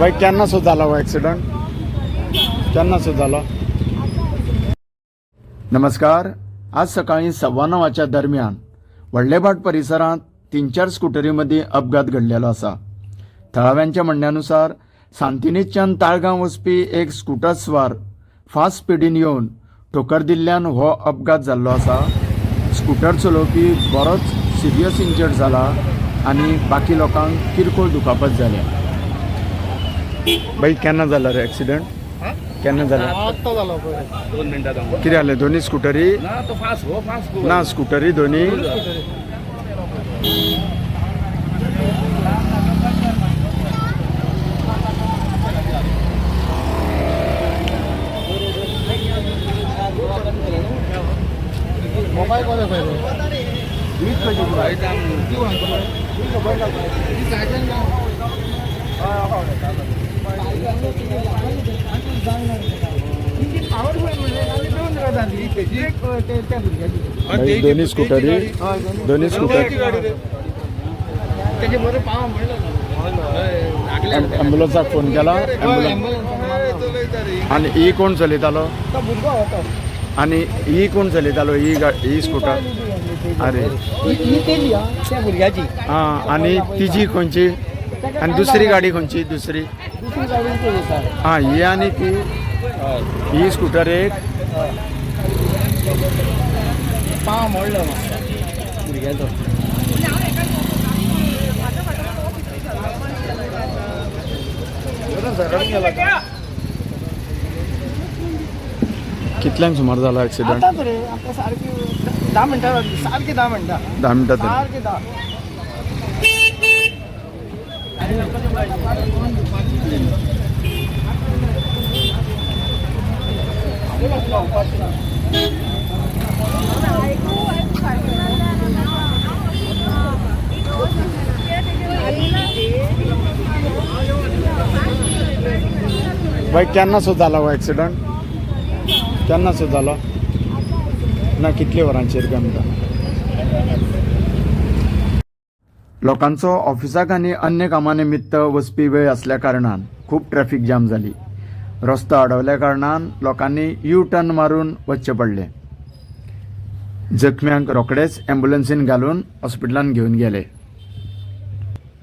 भाई केन्ना सो जाला हो ॲक्सिडंट केन्ना सो जाला? नमस्कार. आज सकाळी 9:15 दरम्यान वडलेभाट परिसरात 3-4 स्कूटरीमध्ये अपघात घडलेलो असा. थळाव्यांच्या म्हणण्यानुसार सांतिनेच्यान ताळगांव वचपी एक स्कूटर स्वार फास्ट स्पीडीन येवन ठोकर दिल्ल्यान हो अपघात जाल्लो असा. स्कूटर चलोवपी बरोच सिरियस इंजर्ड जाला आणि बाकी लोकांक किरकोळ दुखापत जाल्या. भाई केन्ना जाला रे ॲक्सिडंट? केन्ना जाला? आत्ता झाला 2 मिनिटात. कितें जालें? दोनी स्कूटरी ना स्कूटरी दोनी मोबाईल कोण पाहिजे वीज पाहिजे दोन्ही स्कूटरी त्याच्यामध्ये ॲम्ब्युलन्साक फोन केला. आणि ही कोण चलयतालो? आणि ही कोण चलयतालो? ही स्कूटर? अरे त्या भुरग्याची. हां. आणि तिची खंयची? आणि दुसरी गाडी खंयची? दुसरी हां ही आणि ती ही स्कूटर एक पाव मोडलो भुरग्याचो. कितल्यांक सुमार जाला ॲक्सिडंट? आता रे आता सारखी 10 मिनिटां लागली. सारखी 10 मिनिटां 10 मिनटात. सारखी 10. भाई केन्ना सो जाला हो ॲक्सिडंट? केन्ना सो जाला? ना कितले वरांचेर काय म्हणटा? लोकांचो ऑफिसाक आनी अन्य कामां निमित्त वचपी वेळ असल्या कारणान खूब ट्रॅफिक जाम जाली. रस्तो अडवल्या कारणान लोकांनी यू टर्न मारून वचचे पडले. जखम्यांक रोखडेच ॲम्ब्युलन्सीन घालून हॉस्पिटलांत घेवन गेले.